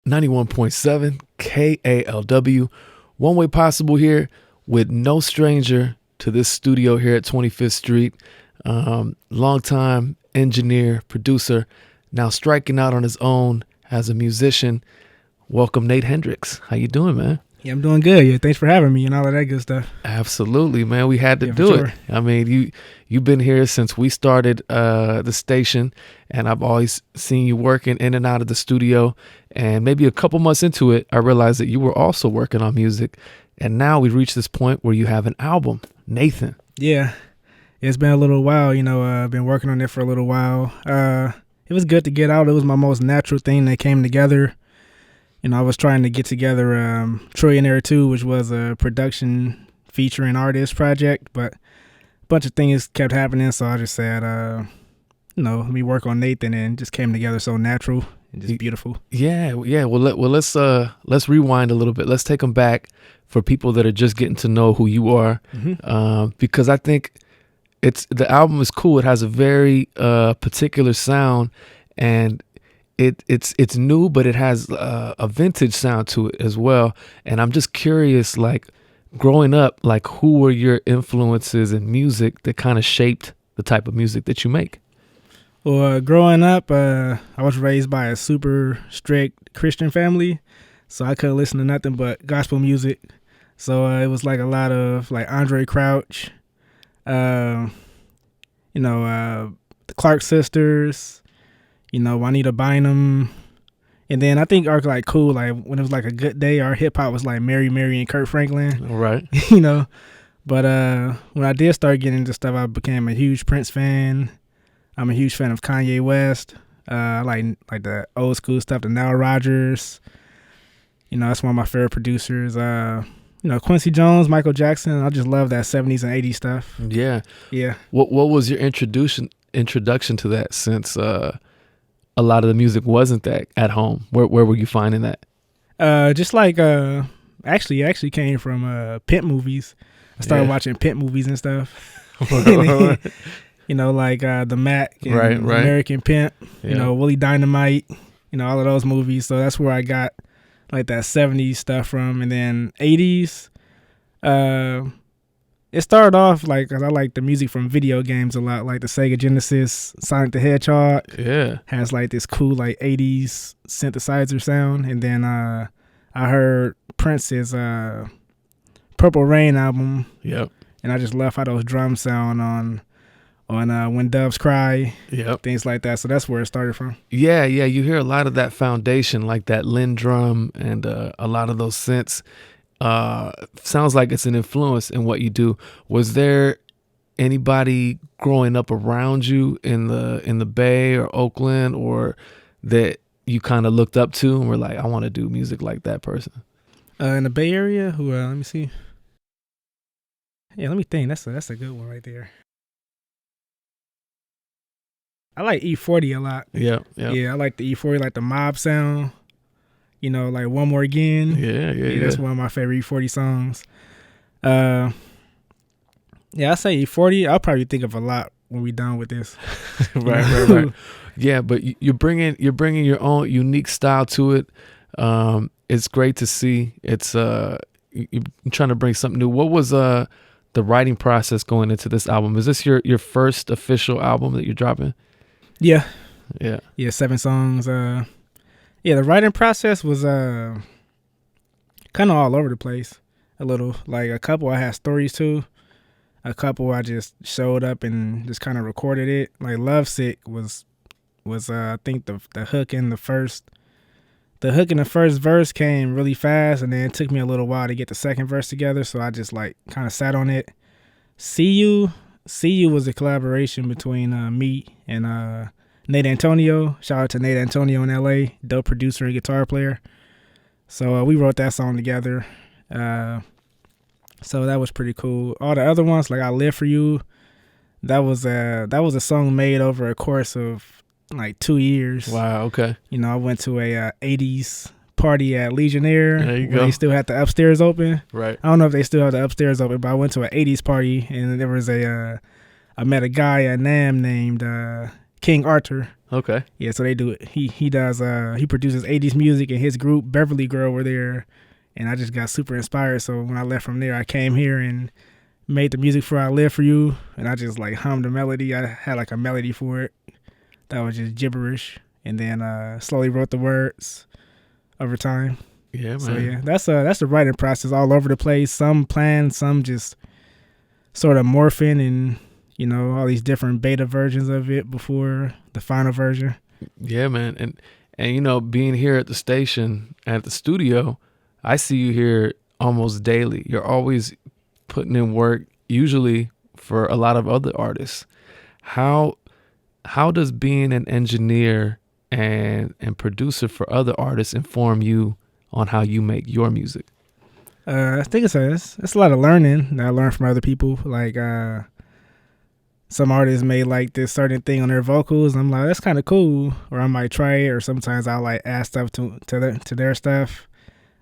91.7 KALW. Wonway Posibul here with no stranger to this studio here at 25th Street. Longtime engineer, producer, now striking out on his own as a musician. Welcome, Nate Hendrix. How you doing, man? Yeah, I'm doing good. Yeah, thanks for having me and all of that good stuff. Absolutely, man. We had to do it. I mean, you've been here since we started the station, and I've always seen you working in and out of the studio. And maybe a couple months into it, I realized that you were also working on music. And now we've reached this point where you have an album, Nathan. Yeah, it's been a little while. I've been working on it for a little while. It was good to get out. It was my most natural thing that came together. I was trying to get together Trillionaire 2, which was a production featuring artist project, but a bunch of things kept happening, so I just said, let me work on Nathan, and it just came together so natural and just beautiful. Yeah. Well, let's rewind a little bit. Let's take them back for people that are just getting to know who you are, because I think the album is cool. It has a very particular sound, and it's new, but it has a vintage sound to it as well. And I'm just curious, like growing up, like who were your influences in music that kind of shaped the type of music that you make? Well, growing up, I was raised by a super strict Christian family, so I couldn't listen to nothing but gospel music. So it was like a lot of like Andre Crouch, the Clark sisters, Juanita Bynum. And then I think our like cool, like when it was like a good day, our hip hop was like Mary and Kurt Franklin. All right. But when I did start getting into stuff, I became a huge Prince fan. I'm a huge fan of Kanye West. I like the old school stuff, the Nile Rodgers. That's one of my favorite producers. Quincy Jones, Michael Jackson. I just love that 70s and 80s stuff. Yeah. Yeah. What was your introduction to that, since a lot of the music wasn't that at home? Where were you finding that? Just like actually came from pimp movies. I started watching pimp movies and stuff. Like the Mac and right. American Pimp, Yeah. Willie Dynamite, all of those movies. So that's where I got like that 70s stuff from. And then 80s, it started off like, cause I like the music from video games a lot, like the Sega Genesis, Sonic the Hedgehog. Yeah. Has like this cool like 80s synthesizer sound. And then I heard Prince's Purple Rain album. Yep. And I just love how those drums sound on When Doves Cry. Yep. Things like that. So that's where it started from. Yeah. You hear a lot of that foundation, like that Linn drum and a lot of those synths. Sounds like it's an influence in what you do. Was there anybody growing up around you in the Bay or Oakland, or that you kind of looked up to and were like, I want to do music like that person? In the Bay Area, who? Let me see. Yeah, let me think. That's a good one right there. I like E40 a lot. Yeah. Yeah, I like the E40, like the mob sound. Like One More Again. Yeah. That's one of my favorite E40 songs. I say E40. I'll probably think of a lot when we're done with this. Right. Yeah, but you're bringing your own unique style to it. It's great to see. It's you're trying to bring something new. What was the writing process going into this album? Is this your first official album that you're dropping? Yeah. 7 songs. The writing process was kind of all over the place. A little, like a couple I had stories to. A couple I just showed up and just kind of recorded it. Like Lovesick was I think the hook in the first verse came really fast, and then it took me a little while to get the second verse together. So I just like kind of sat on it. See You was a collaboration between me and Nate Antonio. Shout out to Nate Antonio in LA, dope producer and guitar player. So we wrote that song together. So that was pretty cool. All the other ones, like I Live For You, that was a song made over a course of like 2 years. Wow, okay. I went to a 80s party at Legionnaire. There you go. They still had the upstairs open. Right. I don't know if they still have the upstairs open, but I went to an 80s party, and there was I met a guy at NAMM named King Arthur. Okay. Yeah, so they do it. He does he produces 80s music, and his group Beverly Girl were there, and I just got super inspired. So when I left from there, I came here and made the music for I Live For You, and I just like hummed a melody. I had like a melody for it that was just gibberish, and then slowly wrote the words over time. Yeah, man. So yeah, that's the writing process all over the place. Some planned, some just sort of morphing, and you know, all these different beta versions of it before the final version. Yeah, man. And you know, being here at the station, at the studio, I see you here almost daily. You're always putting in work, usually for a lot of other artists. How does being an engineer and producer for other artists inform you on how you make your music? I think it's a lot of learning that I learned from other people. Like some artists may like this certain thing on their vocals, and I'm like, that's kind of cool, or I might try it, or sometimes I'll like add stuff to their stuff.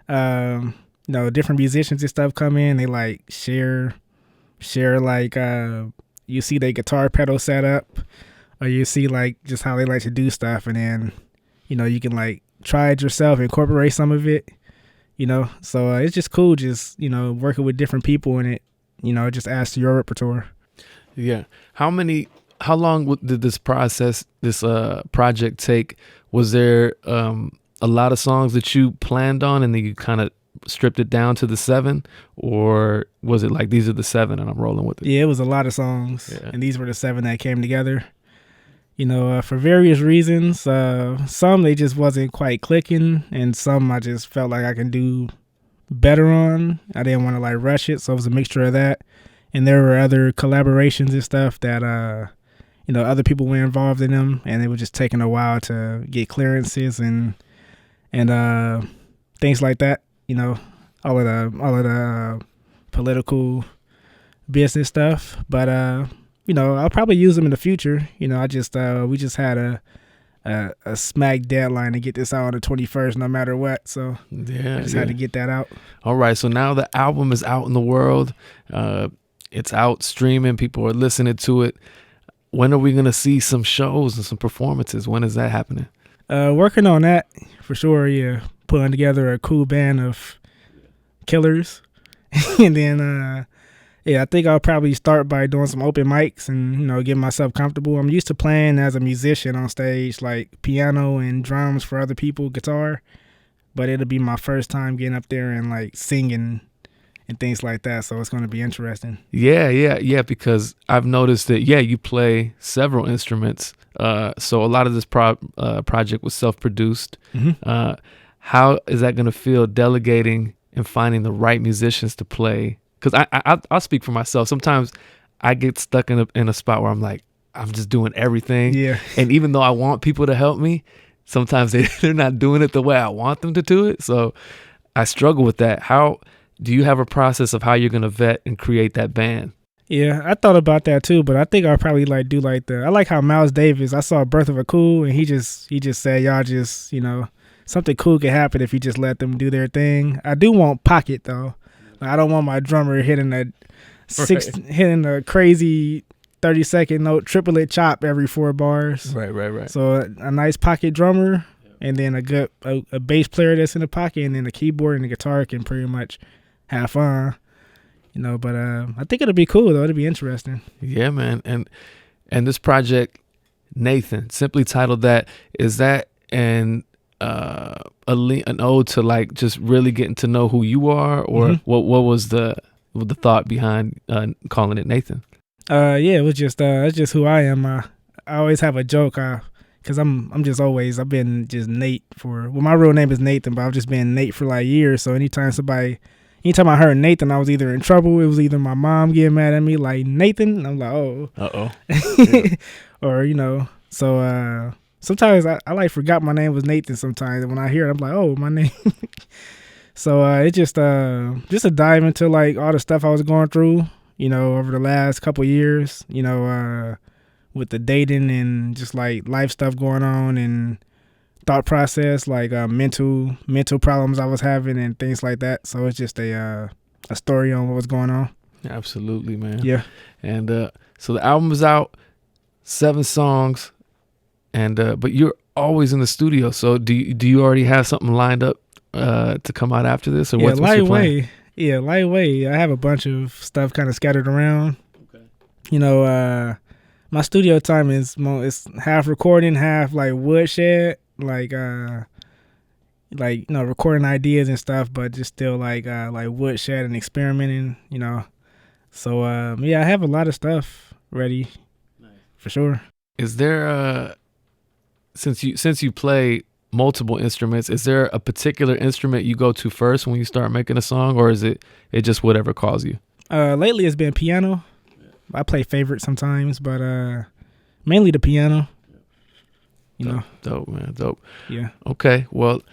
You know, different musicians and stuff come in, they like share like you see their guitar pedal set up, or you see like just how they like to do stuff, and then you know, you can like try it yourself, incorporate some of it, you know. So it's just cool, just, you know, working with different people, and it, you know, it just adds to your repertoire. Yeah. How long did this project take? Was there a lot of songs that you planned on and then you kind of stripped it down to the 7, or was it like, these are the 7 and I'm rolling with it? Yeah, it was a lot of songs, and these were the 7 that came together. You know, for various reasons. Some they just wasn't quite clicking, and some I just felt like I can do better on. I didn't want to like rush it, so it was a mixture of that. And there were other collaborations and stuff that, you know, other people were involved in them, and it was just taking a while to get clearances and things like that. You know, all of the political business stuff. But you know, I'll probably use them in the future. You know, we just had a smack deadline to get this out on the 21st, no matter what. So yeah, I just had to get that out. All right, so now the album is out in the world. It's out streaming. People are listening to it. When are we going to see some shows and some performances? When is that happening? Working on that for sure. Yeah. Putting together a cool band of killers. And then, I think I'll probably start by doing some open mics and, you know, get myself comfortable. I'm used to playing as a musician on stage, like piano and drums for other people, guitar. But it'll be my first time getting up there and like singing and things like that, so it's going to be interesting. Yeah, because I've noticed that, you play several instruments, so a lot of this project was self-produced. Mm-hmm. How is that going to feel, delegating and finding the right musicians to play? Because I'll speak for myself. Sometimes I get stuck in a spot where I'm like, I'm just doing everything. Yeah. And even though I want people to help me, sometimes they're not doing it the way I want them to do it, so I struggle with that. How do you have a process of how you're going to vet and create that band? Yeah, I thought about that too, but I think I'll probably do I like how Miles Davis, I saw Birth of a Cool, and he just said, y'all just, you know, something cool could happen if you just let them do their thing. I do want pocket though. Like, I don't want my drummer hitting a crazy 30-second note triplet chop every 4 bars. Right. So a nice pocket drummer, and then a bass player that's in the pocket, and then the keyboard and the guitar can pretty much have fun, you know. But I think it'll be cool though. It'll be interesting. Yeah, man. And this project, Nathan, simply titled that, is that an ode to like just really getting to know who you are, or mm-hmm. what was the thought behind calling it Nathan? It was just it's just who I am. I always have a joke. Cause I've been just Nate my real name is Nathan, but I've just been Nate for like years. So anytime I heard Nathan, I was either in trouble. It was either my mom getting mad at me, like, Nathan, and I'm like, oh. Uh-oh. Yeah. Or, you know, so sometimes I like forgot my name was Nathan sometimes. And when I hear it, I'm like, oh, my name. So it just a dive into like all the stuff I was going through, you know, over the last couple years, you know, with the dating and just like life stuff going on and thought process, like mental problems I was having and things like that. So it's just a story on what was going on. Absolutely, man. Yeah. And so the album is out, 7 songs. And but you're always in the studio. So do you already have something lined up to come out after this, or what's your plan? Lightweight. I have a bunch of stuff kind of scattered around. Okay. You know, my studio time is it's half recording, half like woodshed, like recording ideas and stuff, but just still like woodshed and experimenting. You know, so I have a lot of stuff ready, for sure. Is there since you play multiple instruments, is there a particular instrument you go to first when you start making a song, or is it just whatever calls you? Lately it's been piano. I play favorite sometimes, but mainly the piano. You know. Dope, man. Dope. Yeah. Okay. Well,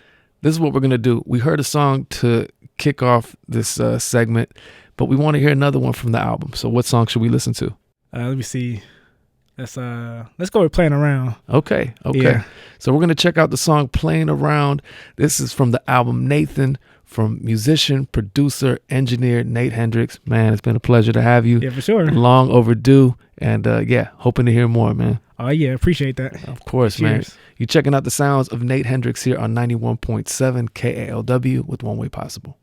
this is what we're gonna do. We heard a song to kick off this segment, but we want to hear another one from the album. So what song should we listen to? Let me see. Let's go with Playing Around. Okay. Yeah. So we're gonna check out the song Playing Around. This is from the album Nathan, from musician, producer, engineer Nate Hendrix. Man, it's been a pleasure to have you. Yeah, for sure. Long overdue, and hoping to hear more, man. Oh yeah, appreciate that. Of course. Cheers. Man. You checking out the sounds of Nate Hendrix here on 91.7 KALW with Wonway Posibul.